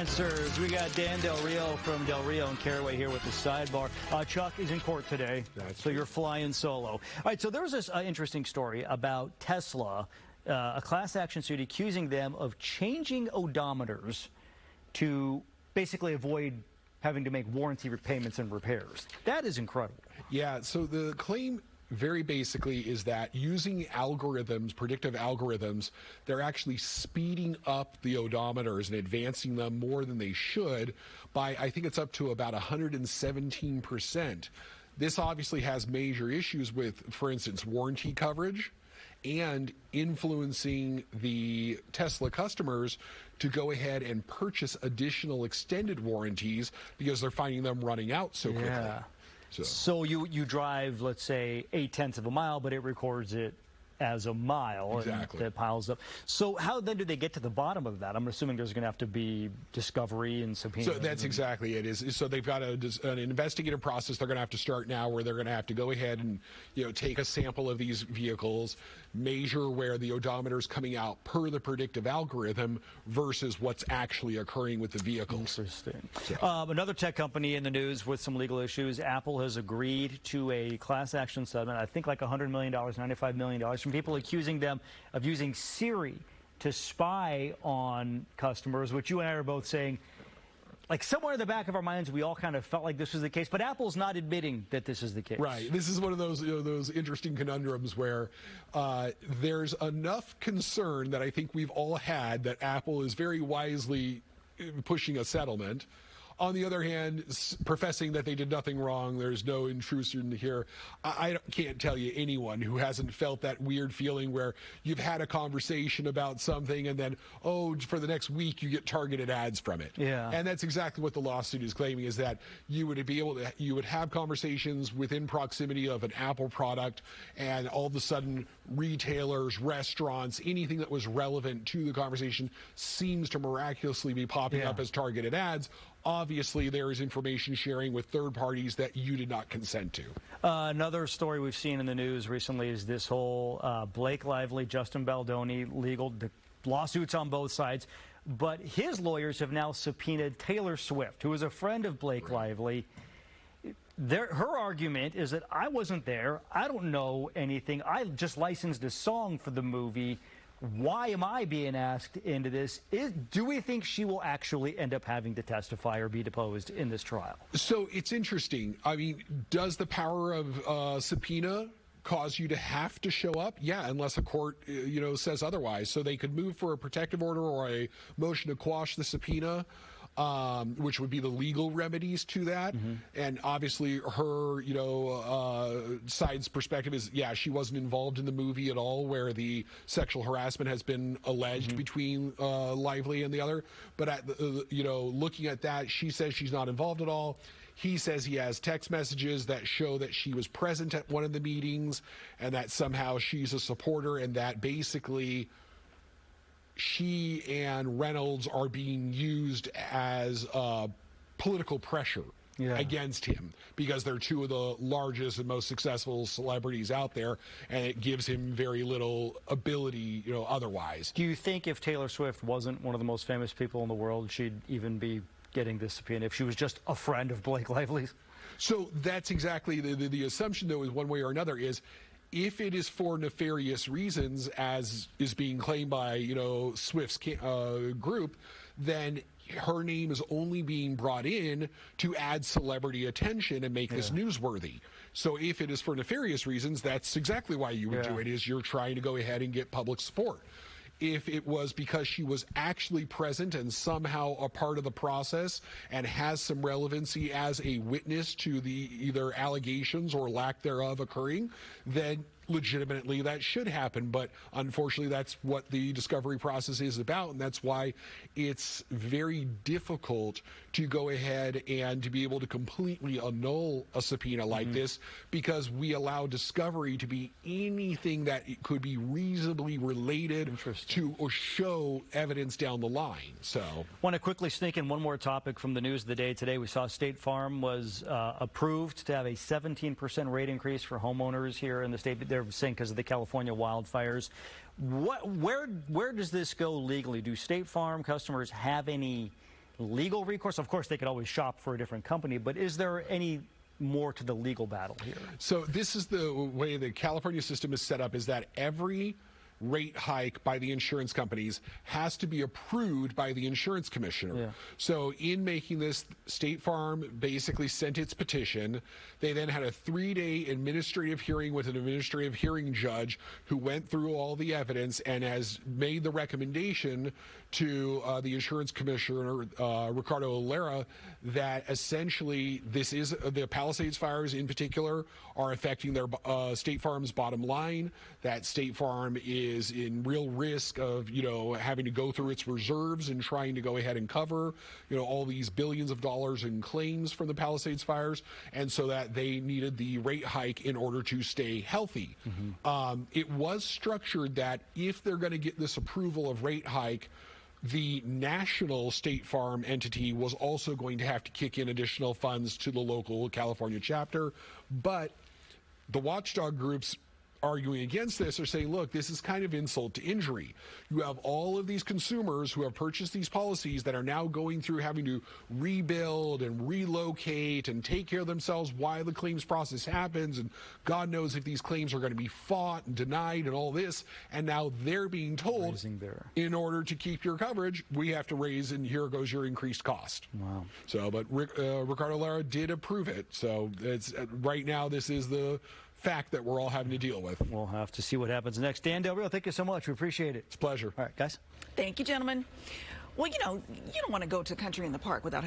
answers. We got Dan Del Rio from Del Rio and Caraway here with the Sidebar. Chuck is in court today, so you're flying solo. All right, so there's this interesting story about Tesla, a class action suit accusing them of changing odometers to basically avoid having to make warranty repayments and repairs. That is incredible. Yeah, so the claim very basically is that using algorithms, predictive algorithms, they're actually speeding up the odometers and advancing them more than they should by, I think it's up to about 117%. This obviously has major issues with, for instance, warranty coverage and influencing the Tesla customers to go ahead and purchase additional extended warranties because they're finding them running out so quickly. Yeah. So you drive, let's say, 0.8 of a mile, but it records it as a mile. Exactly. And that piles up. So how then do they get to the bottom of that? I'm assuming there's going to have to be discovery and subpoena. So that's exactly it. So they've got an investigative process they're going to have to start now, where they're going to have to go ahead and take a sample of these vehicles, measure where the odometer is coming out per the predictive algorithm versus what's actually occurring with the vehicles. Interesting. So. Another tech company in the news with some legal issues. Apple has agreed to a class action settlement, I think like $100 million, $95 million, from people accusing them of using Siri to spy on customers, which you and I are both saying, like somewhere in the back of our minds, we all kind of felt like this was the case, but Apple's not admitting that this is the case. Right. This is one of those those interesting conundrums where there's enough concern that I think we've all had that Apple is very wisely pushing a settlement. On the other hand, professing that they did nothing wrong, there's no intrusion here. I can't tell you anyone who hasn't felt that weird feeling where you've had a conversation about something and then, oh, for the next week you get targeted ads from it. Yeah. And that's exactly what the lawsuit is claiming, is that you would have conversations within proximity of an Apple product, and all of a sudden retailers, restaurants, anything that was relevant to the conversation seems to miraculously be popping up as targeted ads. Obviously, there is information sharing with third parties that you did not consent to. Another story we've seen in the news recently is this whole Blake Lively, Justin Baldoni the lawsuits on both sides. But his lawyers have now subpoenaed Taylor Swift, who is a friend of Blake Lively. Her argument is that I wasn't there. I don't know anything. I just licensed a song for the movie. Why am I being asked into this? Do we think she will actually end up having to testify or be deposed in this trial? So it's interesting. I mean, does the power of subpoena cause you to have to show up? Yeah, unless a court, says otherwise. So they could move for a protective order or a motion to quash the subpoena, which would be the legal remedies to that. And obviously her, side's perspective is, yeah, she wasn't involved in the movie at all where the sexual harassment has been alleged between Lively and the other. But, looking at that, she says she's not involved at all. He says he has text messages that show that she was present at one of the meetings and that somehow she's a supporter, and that basically she and Reynolds are being used as political pressure against him because they're two of the largest and most successful celebrities out there, and it gives him very little ability, otherwise. Do you think if Taylor Swift wasn't one of the most famous people in the world, she'd even be getting this subpoena if she was just a friend of Blake Lively's? So that's exactly the assumption, though, is one way or another, is if it is for nefarious reasons, as is being claimed by, Swift's group, then her name is only being brought in to add celebrity attention and make this newsworthy. So if it is for nefarious reasons, that's exactly why you would do it, is you're trying to go ahead and get public support. If it was because she was actually present and somehow a part of the process and has some relevancy as a witness to the either allegations or lack thereof occurring, then legitimately that should happen. But unfortunately, that's what the discovery process is about, and that's why it's very difficult to go ahead and to be able to completely annul a subpoena like this, because we allow discovery to be anything that it could be reasonably related to or show evidence down the line. So want to quickly sneak in one more topic from the news of the day today. We saw State Farm was approved to have a 17% rate increase for homeowners here in the state. They're saying because of the California wildfires. Where does this go legally? Do State Farm customers have any legal recourse? Of course, they could always shop for a different company, but is there any more to the legal battle here? So this is the way the California system is set up, is that every rate hike by the insurance companies has to be approved by the insurance commissioner. Yeah. So in making this, State Farm basically sent its petition. They then had a 3-day administrative hearing with an administrative hearing judge who went through all the evidence and has made the recommendation to the insurance commissioner, Ricardo Lara, that essentially this is the Palisades fires in particular are affecting their State Farm's bottom line, that State Farm is in real risk of, having to go through its reserves and trying to go ahead and cover, all these billions of dollars in claims from the Palisades fires, and so that they needed the rate hike in order to stay healthy. It was structured that if they're going to get this approval of rate hike, the national State Farm entity was also going to have to kick in additional funds to the local California chapter. But the watchdog groups arguing against this are saying, look, this is kind of insult to injury. You have all of these consumers who have purchased these policies that are now going through having to rebuild and relocate and take care of themselves while the claims process happens, and God knows if these claims are going to be fought and denied and all this, and now they're being told, in order to keep your coverage, we have to raise, and here goes your increased cost. Wow. So, but Ricardo Lara did approve it, so it's right now this is the fact that we're all having to deal with. We'll have to see what happens next. Dan Del Rio, thank you so much. We appreciate it. It's a pleasure. All right, guys. Thank you, gentlemen. Well, you don't want to go to Country in the Park without